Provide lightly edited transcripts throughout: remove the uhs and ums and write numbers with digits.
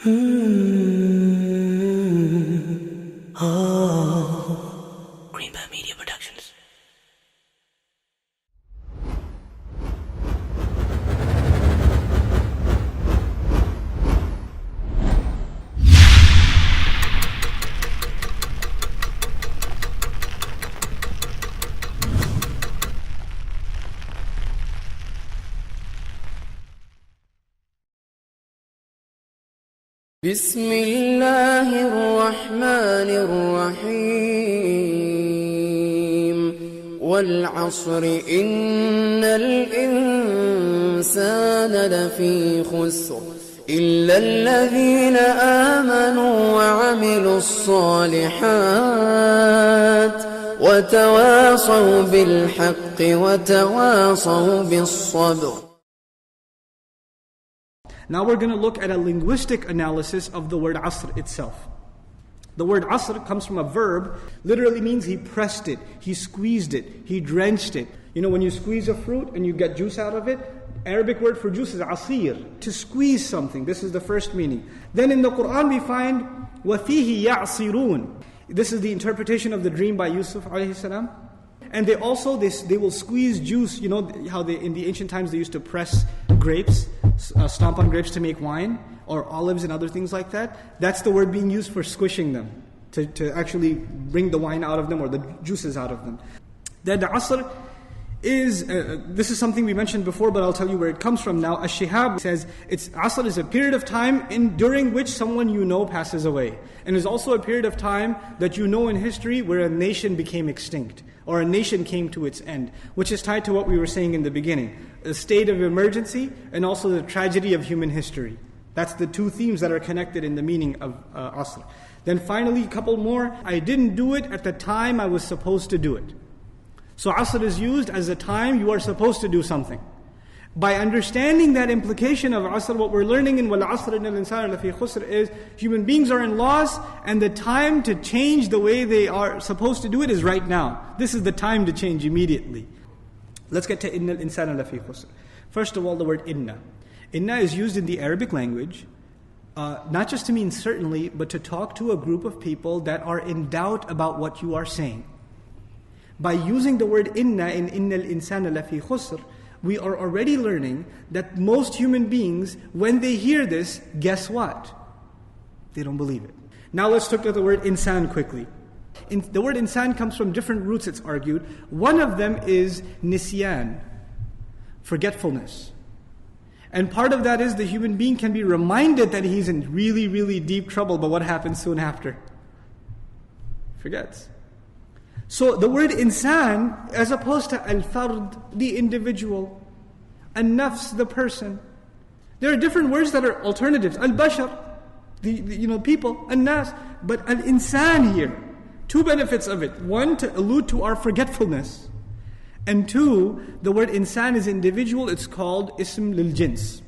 Greenbat Media Productions. بسم الله الرحمن الرحيم والعصر إن الإنسان لفي خسر إلا الذين آمنوا وعملوا الصالحات وتواصوا بالحق وتواصوا بالصبر. Now we're going to look at a linguistic analysis of the word asr itself. The word asr comes from a verb, literally means he pressed it, he squeezed it, he drenched it. You know when you squeeze a fruit and you get juice out of it, Arabic word for juice is asir, to squeeze something. This is the first meaning. Then in the Quran we find وَفِيهِ يَعْصِرُونَ. This is the interpretation of the dream by Yusuf alayhi salam. And they also, they will squeeze juice. You know how in the ancient times they used to press grapes, stomp on grapes to make wine, or olives and other things like that. That's the word being used for squishing them, to actually bring the wine out of them or the juices out of them. Then the asr is, this is something we mentioned before, but I'll tell you where it comes from now. Ash-Shihab says, asr is a period of time during which someone you know passes away. And is also a period of time that you know in history where a nation became extinct, or a nation came to its end, which is tied to what we were saying in the beginning. A state of emergency and also the tragedy of human history. That's the two themes that are connected in the meaning of asr. Then finally, a couple more. I didn't do it at the time I was supposed to do it. So asr is used as a time you are supposed to do something. By understanding that implication of asr, what we're learning in وَالْعَصْرِ إِنَّ الْإِنسَانَ لَفِي خُسْرٍ is human beings are in loss, and the time to change the way they are supposed to do it is right now. This is the time to change immediately. Let's get to إِنَّ الْإِنسَانَ لَفِي خُسْرٍ. First of all, the word inna. Inna is used in the Arabic language, not just to mean certainly, but to talk to a group of people that are in doubt about what you are saying. By using the word inna in إِنَّ الْإِنسَانَ لَفِي خُسْرٍ, we are already learning that most human beings, when they hear this, guess what? They don't believe it. Now let's look at the word insan quickly. The word insan comes from different roots, it's argued. One of them is nisyan, forgetfulness. And part of that is the human being can be reminded that he's in really, really deep trouble, but what happens soon after? Forgets. So the word insan, as opposed to al-fard, the individual, an-nafs, the person. There are different words that are alternatives. Al-bashar, the people, an-nas. But al-insan here, two benefits of it. One, to allude to our forgetfulness. And two, the word insan is individual, it's called ism lil-jins.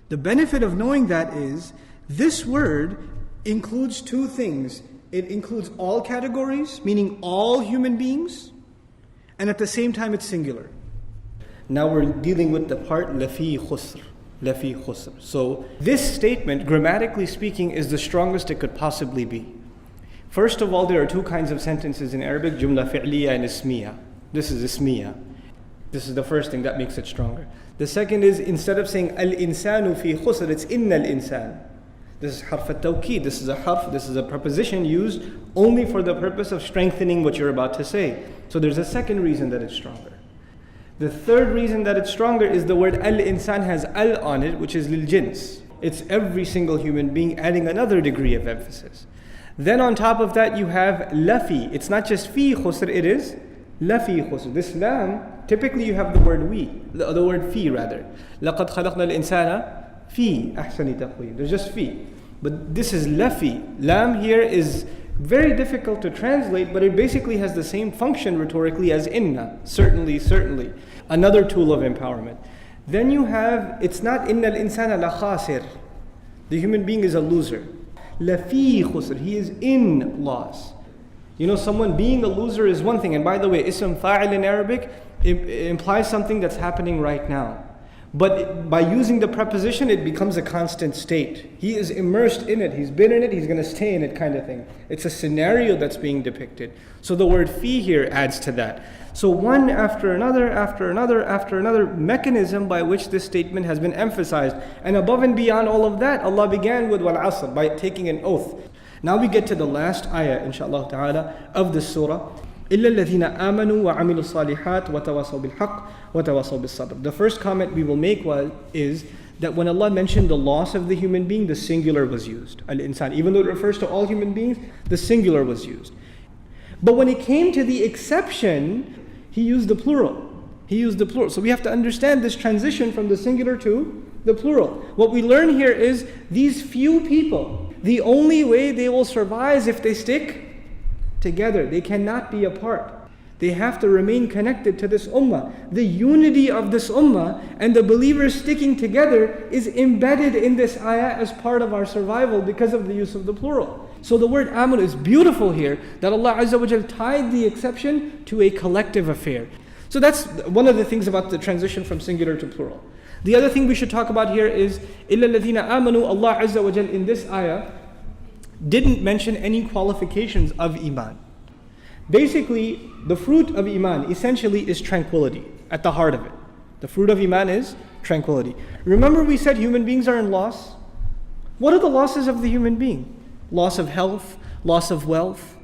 The benefit of knowing that is, this word includes two things. It includes all categories, meaning all human beings, and at the same time it's singular. Now we're dealing with the part lafi khusr. Lafi khusr. So this statement, grammatically speaking, is the strongest it could possibly be. First of all, there are two kinds of sentences in Arabic, jumla fi'liya and ismiya. This is ismiya. This is the first thing that makes it stronger. The second is, instead of saying al-insanu fi khusr, it's inna al-insan. This is harf at-tawkid. This is a harf, this is a preposition used only for the purpose of strengthening what you're about to say. So there's a second reason that it's stronger. The third reason that it's stronger is the word al-insan has al on it, which is lil-jins. It's every single human being, adding another degree of emphasis. Then on top of that you have lafi. It's not just fi khusr, it is lafi khusr. This lam, typically you have the word the word fi rather. لَقَدْ خَلَقْنَا الْإِنسَانَ fi ahsani taqweem. There's just fi. But this is lafi. Lam here is very difficult to translate, but it basically has the same function rhetorically as inna. Certainly, certainly. Another tool of empowerment. Then you have, it's not inna al-insana la khasir. The human being is a loser. Lafi khusr. He is in loss. You know, someone being a loser is one thing. And by the way, ism fa'il in Arabic implies something that's happening right now. But by using the preposition, it becomes a constant state. He is immersed in it. He's been in it. He's going to stay in it, kind of thing. It's a scenario that's being depicted. So the word fi here adds to that. So one after another, after another, after another mechanism by which this statement has been emphasized. And above and beyond all of that, Allah began with wal asr, by taking an oath. Now we get to the last ayah, inshallah ta'ala, of this surah. إِلَّا الَّذِينَ آمَنُوا وَعَمِلُوا الصَّالِحَاتِ وَتَوَاصَوْا بِالْحَقِّ وَتَوَاصَوْا بِالصَّبْرِ. The first comment we will make is that when Allah mentioned the loss of the human being, the singular was used. Al-insan. Even though it refers to all human beings, the singular was used. But when it came to the exception, He used the plural. He used the plural. So we have to understand this transition from the singular to the plural. What we learn here is these few people, the only way they will survive is if they stick together. They cannot be apart. They have to remain connected to this ummah. The unity of this ummah and the believers sticking together is embedded in this ayah as part of our survival because of the use of the plural. So the word amal is beautiful here, that Allah Azza wa Jal tied the exception to a collective affair. So that's one of the things about the transition from singular to plural. The other thing we should talk about here is إِلَّا الَّذِينَ آمَنُوا. Allah Azza wa Jal in this ayah didn't mention any qualifications of iman. Basically, the fruit of iman essentially is tranquility at the heart of it. The fruit of iman is tranquility. Remember we said human beings are in loss? What are the losses of the human being? Loss of health, loss of wealth,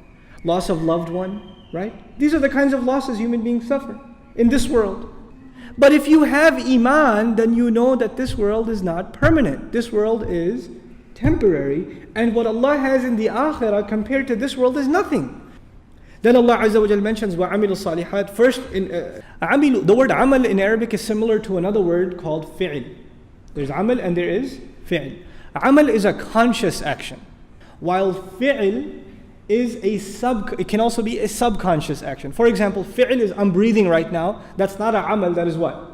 loss of loved one, right? These are the kinds of losses human beings suffer in this world. But if you have iman, then you know that this world is not permanent. This world is temporary. And what Allah has in the akhirah compared to this world is nothing. Then Allah Azza wa Jal mentions وَعَمِلُوا الصَّالِحَاتِ. First, the word amal in Arabic is similar to another word called fi'l. There's amal and there is fi'l. Amal is a conscious action, while fi'l is it can also be a subconscious action. For example, fi'l is I'm breathing right now. That's not a amal, that is what?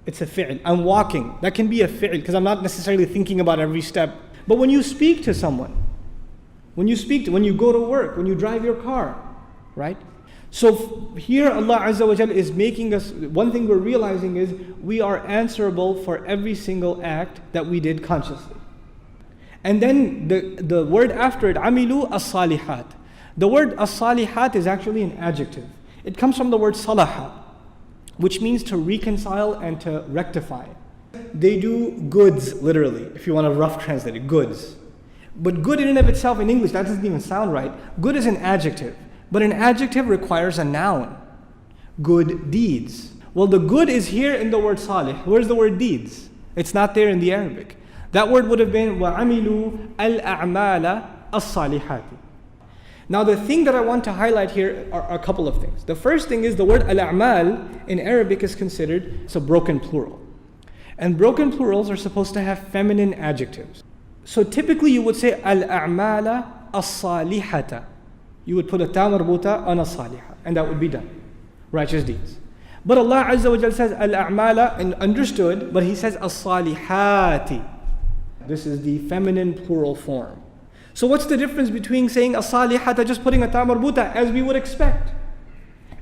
It's a fi'l. I'm walking. That can be a fi'l because I'm not necessarily thinking about every step. But when you speak to someone, when you go to work, when you drive your car, right? So here Allah Azza wa Jal is making us, one thing we're realizing is we are answerable for every single act that we did consciously. And then the word after it, amilu as-salihat. The word as-salihat is actually an adjective. It comes from the word salaha, which means to reconcile and to rectify. They do goods, literally, if you want to rough translate it, goods. But good in and of itself in English, that doesn't even sound right. Good is an adjective. But an adjective requires a noun. Good deeds. Well, the good is here in the word salih. Where's the word deeds? It's not there in the Arabic. That word would have been وَعَمِلُوا الْأَعْمَالَ الصَّالِحَاتِ. Now the thing that I want to highlight here are a couple of things. The first thing is the word al-a'mal in Arabic is considered, it's a broken plural. And broken plurals are supposed to have feminine adjectives. So typically you would say al-a'mala as-salihata. You would put a ta marbuta on as-salihah, and that would be done. Righteous deeds. But Allah Azza wa Jal says al-a'mala, and understood, but He says as-salihati. This is the feminine plural form. So what's the difference between saying as-salihata, just putting a ta marbuta as we would expect,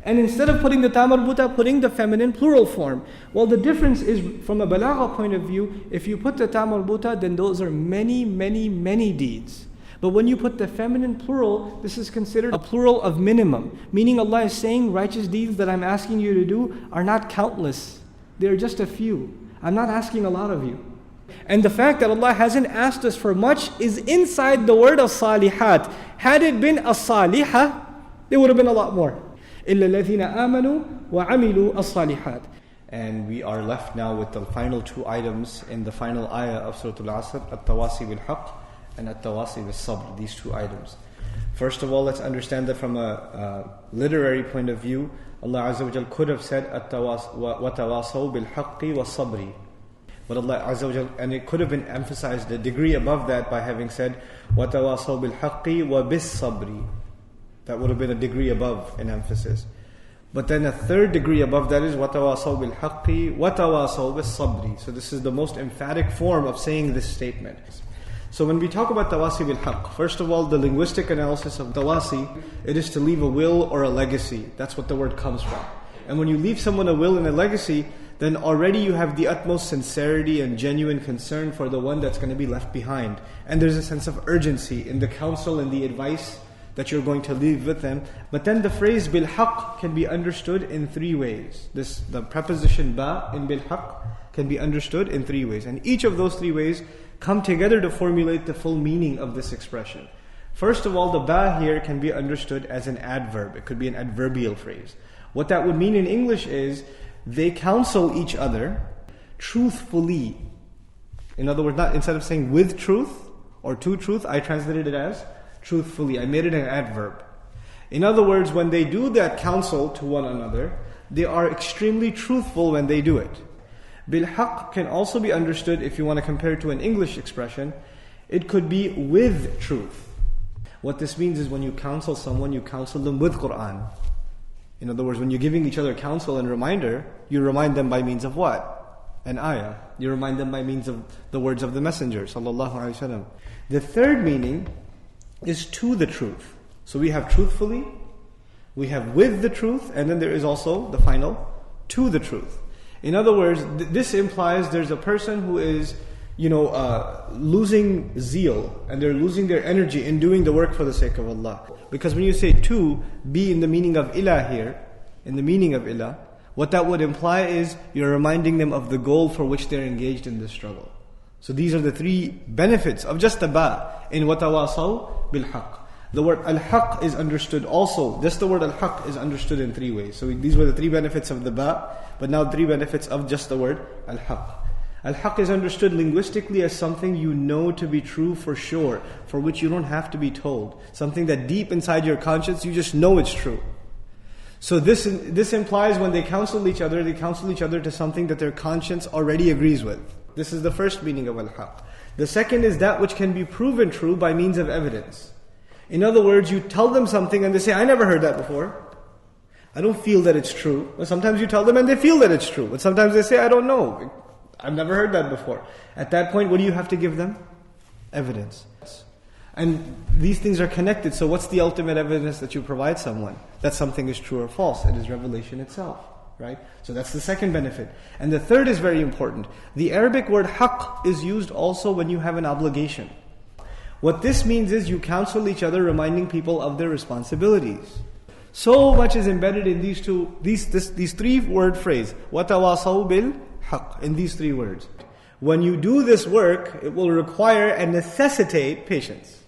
and instead of putting the ta marbuta, putting the feminine plural form? Well, the difference is from a balagha point of view, if you put the ta marbuta, then those are many, many, many deeds. But when you put the feminine plural, this is considered a plural of minimum. Meaning Allah is saying righteous deeds that I'm asking you to do are not countless. They're just a few. I'm not asking a lot of you. And the fact that Allah hasn't asked us for much is inside the word as-salihat. Had it been as-salihah, there would have been a lot more. إِلَّا الَّذِينَ آمَنُوا وَعَمِلُوا الصَّالِحَاتِ. And we are left now with the final two items in the final ayah of Surah Al-Asr, at-tawasi bil-haqq and at-tawasi bil-sabr, these two items. First of all, let's understand that from a literary point of view, Allah Azza wa Jal could have said وَتَوَاصَوْا بِالْحَقِّ وَالصَّبْرِ. But Allah Azza wa Jal, and it could have been emphasized a degree above that by having said وَتَوَاصَوْا بِالْحَقِّ وَبِالصَّبْرِ. That would have been a degree above in emphasis. But then a third degree above that is وَتَوَاصَوْا بِالْحَقِّ وَتَوَاصَوْا بِالصَّبْرِ. So this is the most emphatic form of saying this statement. So when we talk about tawasi bil haqq, first of all, the linguistic analysis of tawasi, it is to leave a will or a legacy. That's what the word comes from. And when you leave someone a will and a legacy, then already you have the utmost sincerity and genuine concern for the one that's going to be left behind. And there's a sense of urgency in the counsel and the advice that you're going to leave with them. But then the phrase bil-haq can be understood in three ways. The preposition ba in bil-haq can be understood in three ways. And each of those three ways come together to formulate the full meaning of this expression. First of all, the ba here can be understood as an adverb. It could be an adverbial phrase. What that would mean in English is they counsel each other truthfully. In other words, instead of saying with truth or to truth, I translated it as truthfully. I made it an adverb. In other words, when they do that counsel to one another, they are extremely truthful when they do it. Bil-haq can also be understood, if you want to compare it to an English expression, it could be with truth. What this means is when you counsel someone, you counsel them with Qur'an. In other words, when you're giving each other counsel and reminder, you remind them by means of what? An ayah. You remind them by means of the words of the Messenger sallallahu alaihi wasallam. The third meaning is to the truth. So we have truthfully, we have with the truth, and then there is also the final to the truth. In other words, this implies there's a person who is, losing zeal and they're losing their energy in doing the work for the sake of Allah. Because when you say to, be in the meaning of ilah here, in the meaning of ilah, what that would imply is you're reminding them of the goal for which they're engaged in this struggle. So these are the three benefits of just the ba in وَتَوَاصَوْا بِالْحَقِّ. The word al-haq is understood also, just the word al-haq is understood in three ways. So these were the three benefits of the ba, but now three benefits of just the word al-haq. Al-haq is understood linguistically as something you know to be true for sure, for which you don't have to be told. Something that deep inside your conscience, you just know it's true. So this implies when they counsel each other to something that their conscience already agrees with. This is the first meaning of al-haq. The second is that which can be proven true by means of evidence. In other words, you tell them something and they say, I never heard that before. I don't feel that it's true. But sometimes you tell them and they feel that it's true. But sometimes they say, I don't know. I've never heard that before. At that point, what do you have to give them? Evidence. And these things are connected. So what's the ultimate evidence that you provide someone that something is true or false? It is revelation itself. Right? So that's the second benefit. And the third is very important. The Arabic word haqq is used also when you have an obligation. What this means is you counsel each other, reminding people of their responsibilities. So much is embedded in these three word phrase, وَتَوَاصَوْا بِالْحَقِّ, in these three words. When you do this work, it will require and necessitate patience.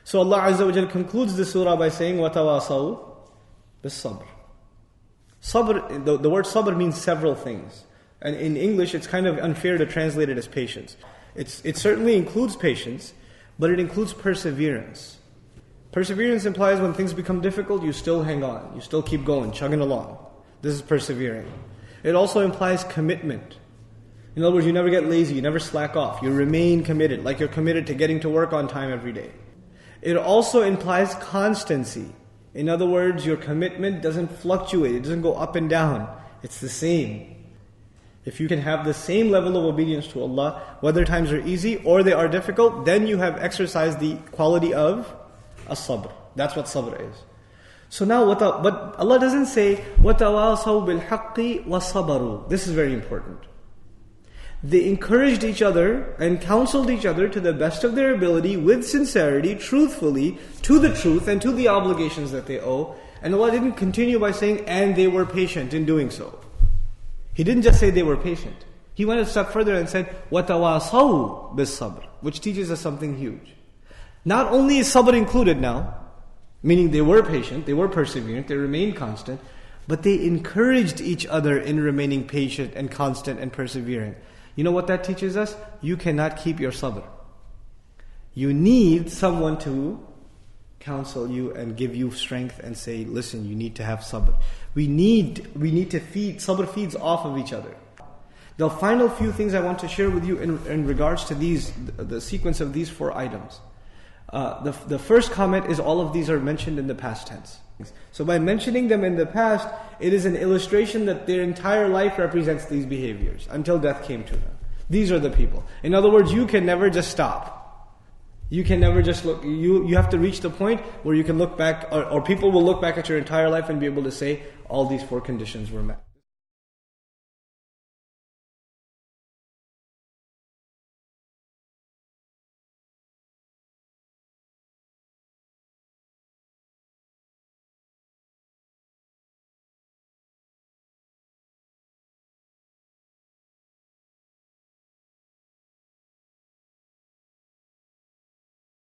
So Allah Azza wa Jalla concludes the surah by saying, وَتَوَاصَوْا بِالصَّبْرِ. Sabr, the word sabr means several things. And in English, it's kind of unfair to translate it as patience. It certainly includes patience, but it includes perseverance. Perseverance implies when things become difficult, you still hang on. You still keep going, chugging along. This is persevering. It also implies commitment. In other words, you never get lazy, you never slack off. You remain committed, like you're committed to getting to work on time every day. It also implies constancy. In other words, your commitment doesn't fluctuate. It doesn't go up and down. It's the same. If you can have the same level of obedience to Allah, whether times are easy or they are difficult, then you have exercised the quality of as-sabr. That's what sabr is. So now, but Allah doesn't say, وَتَوَاصَوْا بِالْحَقِّ وَصَبَرُوا. This is very important. They encouraged each other and counseled each other to the best of their ability, with sincerity, truthfully, to the truth and to the obligations that they owe. And Allah didn't continue by saying, and they were patient in doing so. He didn't just say they were patient. He went a step further and said, وَتَوَاصَوْا بِالصَّبْرِ, which teaches us something huge. Not only is sabr included now, meaning they were patient, they were perseverant, they remained constant, but they encouraged each other in remaining patient and constant and persevering. You know what that teaches us? You cannot keep your sabr. You need someone to counsel you and give you strength and say, listen, you need to have sabr. We need to feed, sabr feeds off of each other. The final few things I want to share with you in regards to the sequence of these 4 items. The first comment is all of these are mentioned in the past tense. So by mentioning them in the past, it is an illustration that their entire life represents these behaviors until death came to them. These are the people. In other words, you can never just stop. You can never just look. You have to reach the point where you can look back, or people will look back at your entire life and be able to say, all these 4 conditions were met.